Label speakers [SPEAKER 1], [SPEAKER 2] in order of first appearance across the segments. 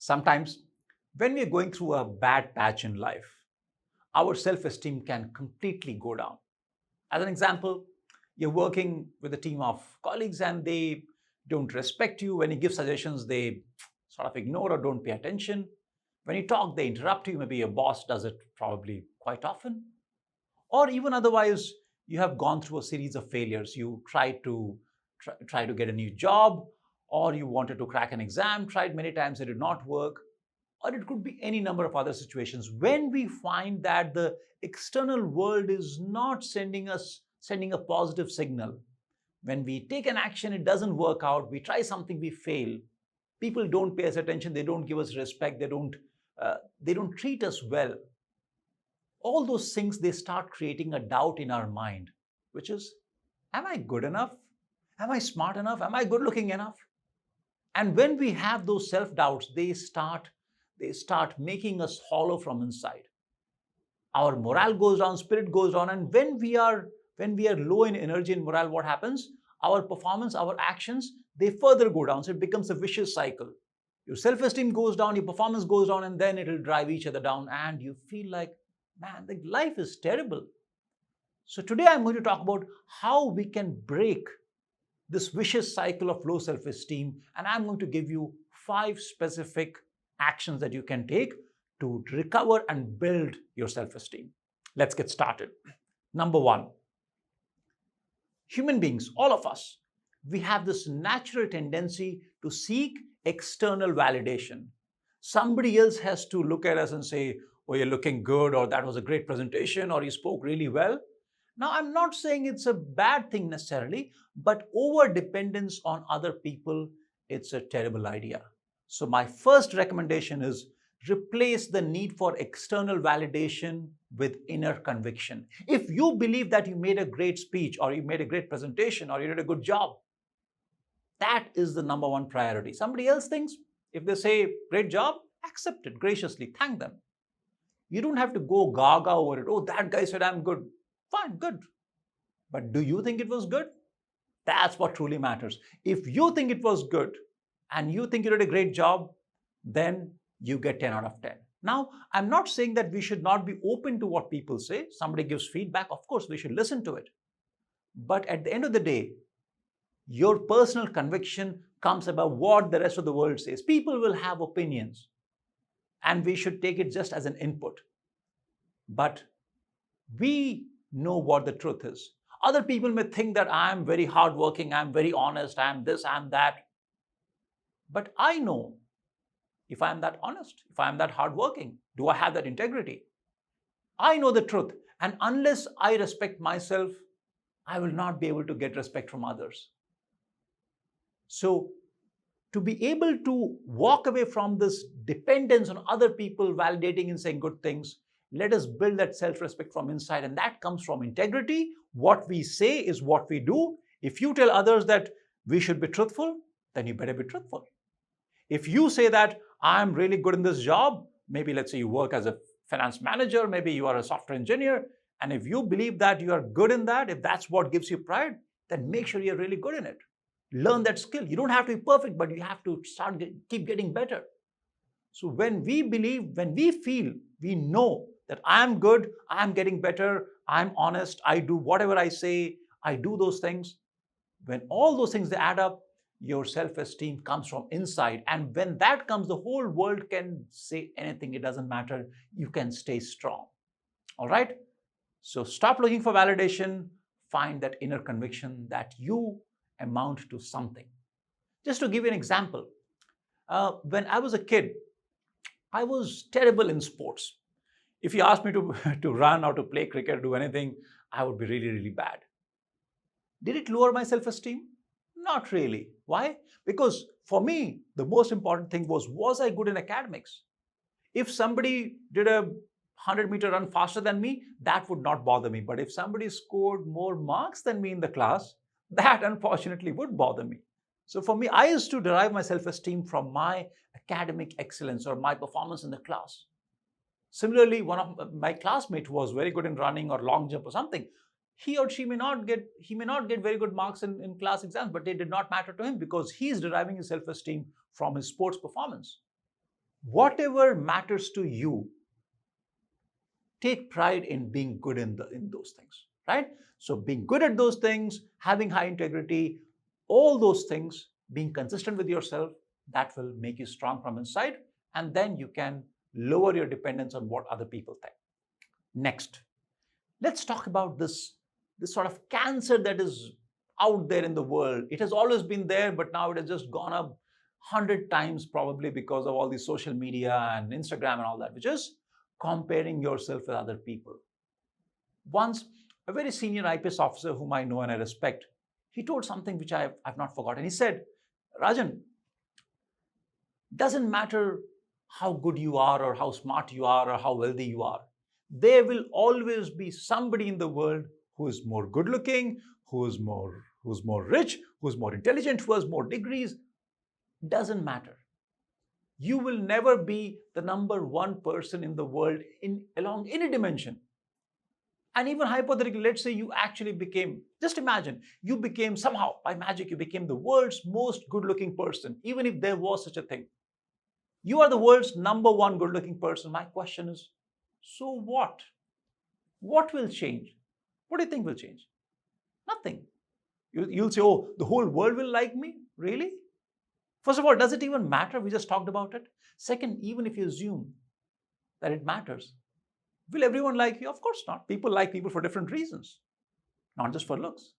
[SPEAKER 1] Sometimes, when we're going through a bad patch in life, our self esteem can completely go down. As an example, you're working with a team of colleagues and they don't respect you. When you give suggestions, they sort of ignore or don't pay attention. When you talk, they interrupt you. Maybe your boss does it probably quite often. Or even otherwise, you have gone through a series of failures. You try to get a new job, or you wanted to crack an exam, tried many times, it did not work, or it could be any number of other situations. When we find that the external world is not sending a positive signal, when we take an action, it doesn't work out, we try something, we fail, people don't pay us attention, they don't give us respect, they don't treat us well, all those things, they start creating a doubt in our mind, which is, am I good enough? Am I smart enough? Am I good looking enough? And when we have those self doubts, they start making us hollow from inside. Our morale goes down, spirit goes down, and when we are low in energy and morale, what happens? Our performance, our actions, they further go down. So it becomes a vicious cycle. Your self-esteem goes down, your performance goes down, and then it'll drive each other down, and you feel like, man, the life is terrible. So today I'm going to talk about how we can break this vicious cycle of low self-esteem, and I'm going to give you 5 specific actions that you can take to recover and build your self-esteem. Let's get started. Number 1, human beings, all of us, we have this natural tendency to seek external validation. Somebody else has to look at us and say, oh, you're looking good, or that was a great presentation, or you spoke really well. Now, I'm not saying it's a bad thing necessarily, but over dependence on other people, it's a terrible idea. So my first recommendation is replace the need for external validation with inner conviction. If you believe that you made a great speech, or you made a great presentation, or you did a good job, that is the number 1 priority. Somebody else thinks, if they say, great job, accept it graciously, thank them. You don't have to go gaga over it. Oh, that guy said I'm good. Fine, good. But do you think it was good? That's what truly matters. If you think it was good and you think you did a great job, then you get 10 out of 10. Now, I'm not saying that we should not be open to what people say. Somebody gives feedback, of course, we should listen to it. But at the end of the day, your personal conviction comes above what the rest of the world says. People will have opinions, and we should take it just as an input. But we know what the truth is. Other people may think that I am very hardworking, I am very honest, I am this, I am that. But I know if I am that honest, if I am that hardworking, do I have that integrity? I know the truth. And unless I respect myself, I will not be able to get respect from others. So, to be able to walk away from this dependence on other people validating and saying good things, let us build that self-respect from inside, and that comes from integrity. What we say is what we do. If you tell others that we should be truthful, then you better be truthful. If you say that I'm really good in this job, maybe let's say you work as a finance manager, maybe you are a software engineer, and if you believe that you are good in that, if that's what gives you pride, then make sure you're really good in it. Learn that skill. You don't have to be perfect, but you have to keep getting better. So when we believe, when we feel, we know that I'm good, I'm getting better, I'm honest, I do whatever I say, I do those things. When all those things they add up, your self-esteem comes from inside. And when that comes, the whole world can say anything. It doesn't matter. You can stay strong. All right? So stop looking for validation. Find that inner conviction that you amount to something. Just to give you an example, when I was a kid, I was terrible in sports. If you asked me to run or to play cricket or do anything, I would be really, really bad. Did it lower my self-esteem? Not really. Why? Because for me, the most important thing was I good in academics? If somebody did a 100-meter run faster than me, that would not bother me. But if somebody scored more marks than me in the class, that unfortunately would bother me. So for me, I used to derive my self-esteem from my academic excellence or my performance in the class. Similarly, one of my classmates who was very good in running or long jump or something, he or she may not get very good marks in class exams, but they did not matter to him because he is deriving his self-esteem from his sports performance. Whatever matters to you, take pride in being good in those things, right? So being good at those things, having high integrity, all those things, being consistent with yourself, that will make you strong from inside, and then you can lower your dependence on what other people think. Next, let's talk about this sort of cancer that is out there in the world. It has always been there, but now it has just gone up 100 times, probably because of all the social media and Instagram and all that, which is comparing yourself with other people. Once, a very senior IPS officer whom I know and I respect, he told something which I've not forgotten. He said, Rajan, doesn't matter how good you are or how smart you are or how wealthy you are, there will always be somebody in the world who is more good looking, who's more rich, who's more intelligent, who has more degrees. Doesn't matter. You will never be the number one person in the world along any dimension. And even hypothetically, let's say you actually became, just imagine, you became somehow, by magic, you became the world's most good-looking person, even if there was such a thing. You are the world's number one good-looking person. My question is, so what? What will change? What do you think will change? Nothing. You'll say, oh, the whole world will like me? Really? First of all, does it even matter? We just talked about it. Second, even if you assume that it matters, will everyone like you? Of course not. People like people for different reasons, not just for looks.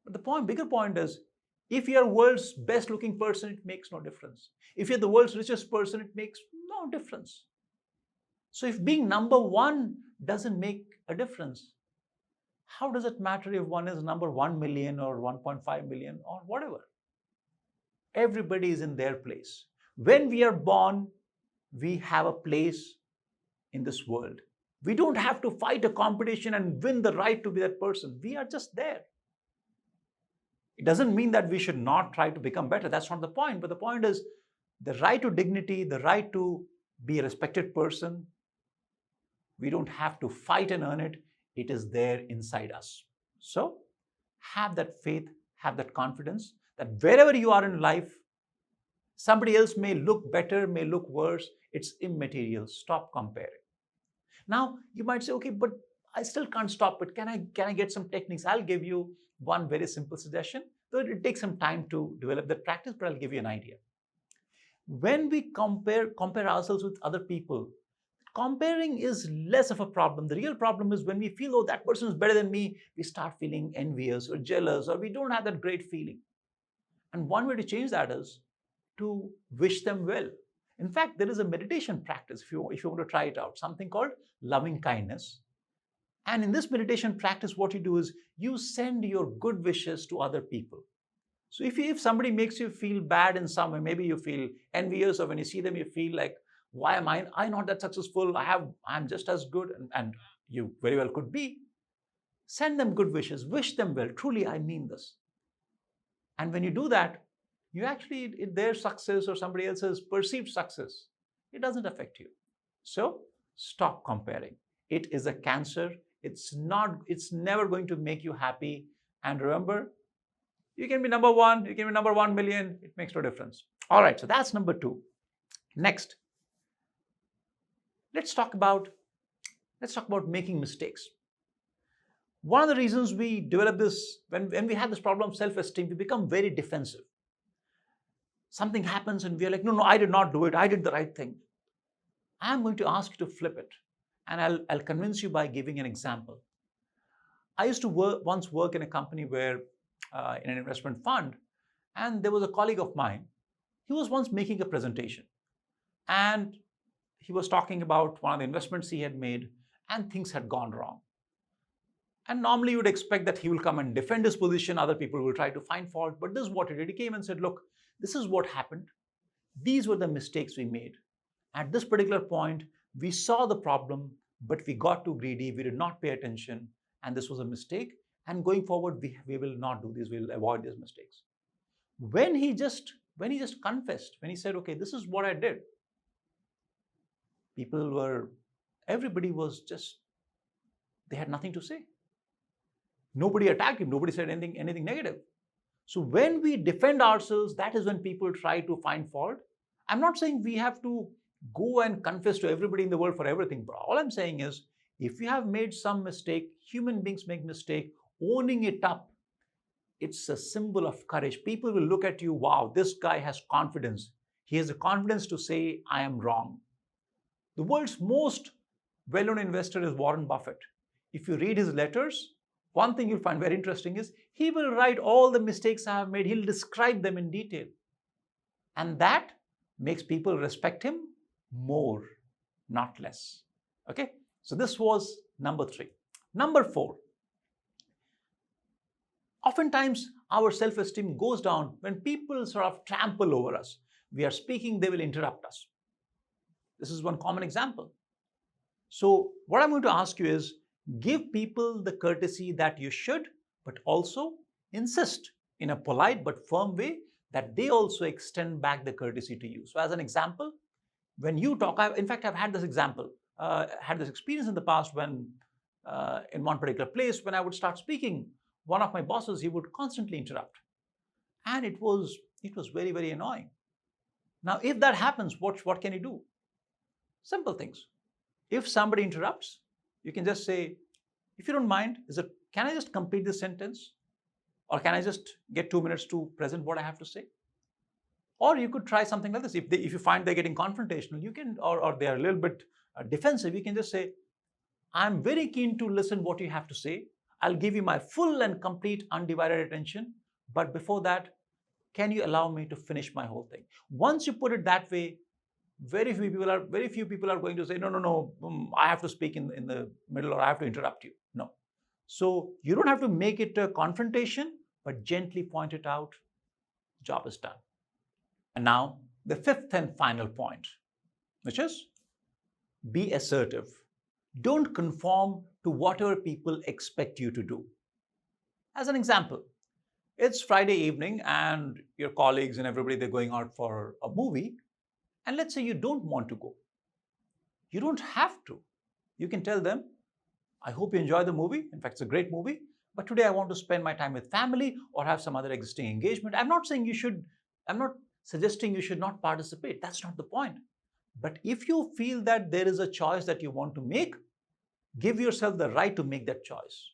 [SPEAKER 1] But the bigger point is, if you're world's best looking person, it makes no difference. If you're the world's richest person, it makes no difference. So if being number one doesn't make a difference, how does it matter if one is number 1 million or 1.5 million or whatever? Everybody is in their place. When we are born, we have a place in this world. We don't have to fight a competition and win the right to be that person. We are just there. It doesn't mean that we should not try to become better. That's not the point. But the point is the right to dignity, the right to be a respected person. We don't have to fight and earn it. It is there inside us. So have that faith, have that confidence that wherever you are in life, somebody else may look better, may look worse. It's immaterial. Stop comparing. Now, you might say, okay, but I still can't stop it. Can I get some techniques? I'll give you one very simple suggestion. Though it takes some time to develop that practice, but I'll give you an idea. When we compare ourselves with other people, comparing is less of a problem. The real problem is when we feel, oh, that person is better than me, we start feeling envious or jealous, or we don't have that great feeling. And one way to change that is to wish them well. In fact, there is a meditation practice, if you want to try it out, something called loving kindness. And in this meditation practice, what you do is you send your good wishes to other people. So if somebody makes you feel bad in some way, maybe you feel envious, or when you see them, you feel like, why am I not that successful? I'm just as good, and you very well could be. Send them good wishes, wish them well. Truly, I mean this. And when you do that, you actually, their success or somebody else's perceived success, it doesn't affect you. So stop comparing. It is a cancer. It's never going to make you happy. And remember, you can be number one, you can be number 1 million, it makes no difference. All right, so that's number 2. Next, let's talk about making mistakes. One of the reasons we develop this, when we have this problem of self-esteem, we become very defensive. Something happens and we're like, no, I did not do it. I did the right thing. I'm going to ask you to flip it. And I'll convince you by giving an example. I used to once work in a company where, in an investment fund, and there was a colleague of mine. He was once making a presentation. And he was talking about one of the investments he had made, and things had gone wrong. And normally you would expect that he will come and defend his position. Other people will try to find fault. But this is what he did. He came and said, look, this is what happened. These were the mistakes we made. At this particular point, we saw the problem, but we got too greedy. We did not pay attention. And this was a mistake. And going forward, we will not do this. We'll avoid these mistakes. When he just confessed, when he said, okay, this is what I did, everybody was just, they had nothing to say. Nobody attacked him. Nobody said anything negative. So when we defend ourselves, that is when people try to find fault. I'm not saying we have to go and confess to everybody in the world for everything. But all I'm saying is, if you have made some mistake, human beings make mistake, owning it up, it's a symbol of courage. People will look at you, wow, this guy has confidence. He has the confidence to say, I am wrong. The world's most well-known investor is Warren Buffett. If you read his letters, one thing you'll find very interesting is he will write all the mistakes I have made. He'll describe them in detail. And that makes people respect him more, not less. Okay? So this was number 3. Number 4. Oftentimes, our self-esteem goes down when people sort of trample over us. We are speaking, they will interrupt us. This is one common example. So what I'm going to ask you is, give people the courtesy that you should, but also insist in a polite but firm way that they also extend back the courtesy to you. So as an example, when you talk, in fact, I've had this example, had this experience in the past when in one particular place, when I would start speaking, one of my bosses, he would constantly interrupt. And it was very, very annoying. Now, if that happens, what can you do? Simple things. If somebody interrupts, you can just say, if you don't mind, can I just complete this sentence? Or can I just get 2 minutes to present what I have to say? Or you could try something like this. If you find they're getting confrontational, you can, or they're a little bit defensive, you can just say, I'm very keen to listen what you have to say. I'll give you my full and complete undivided attention. But before that, can you allow me to finish my whole thing? Once you put it that way, very few people are going to say, no, I have to speak in the middle, or I have to interrupt you. No. So you don't have to make it a confrontation, but gently point it out. The job is done. And now the 5th and final point, which is be assertive. Don't conform to whatever people expect you to do. As an example, it's Friday evening and your colleagues and everybody, they're going out for a movie. And let's say you don't want to go. You don't have to. You can tell them, I hope you enjoy the movie. In fact, it's a great movie. But today I want to spend my time with family or have some other existing engagement. I'm not suggesting you should not participate. That's not the point. But if you feel that there is a choice that you want to make, give yourself the right to make that choice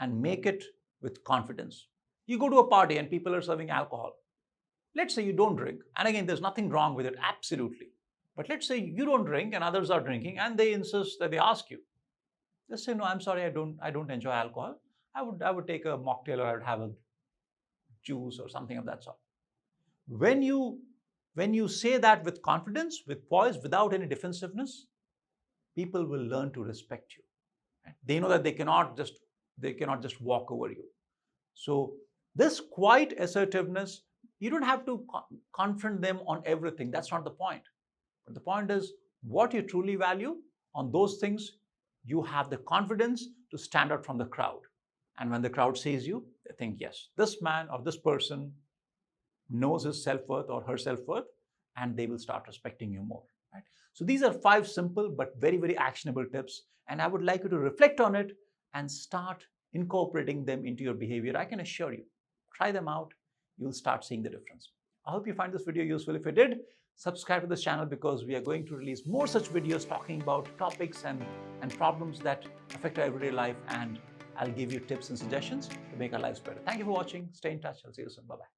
[SPEAKER 1] and make it with confidence. You go to a party and people are serving alcohol. Let's say you don't drink. And again, there's nothing wrong with it, absolutely. But let's say you don't drink and others are drinking and they insist that they ask you. Just say, no, I'm sorry, I don't enjoy alcohol. I would take a mocktail, or I would have a juice or something of that sort. When you say that with confidence, with poise, without any defensiveness, people will learn to respect you. They know that they cannot just walk over you. So this quiet assertiveness, you don't have to confront them on everything. That's not the point. But the point is, what you truly value, on those things, you have the confidence to stand out from the crowd. And when the crowd sees you, they think, yes, this man or this person knows his self-worth or her self-worth, and they will start respecting you more. Right? So these are 5 simple but very, very actionable tips. And I would like you to reflect on it and start incorporating them into your behavior. I can assure you, try them out, you'll start seeing the difference. I hope you find this video useful. If you did, subscribe to this channel, because we are going to release more such videos talking about topics and problems that affect our everyday life, and I'll give you tips and suggestions to make our lives better. Thank you for watching. Stay in touch. I'll see you soon. Bye-bye.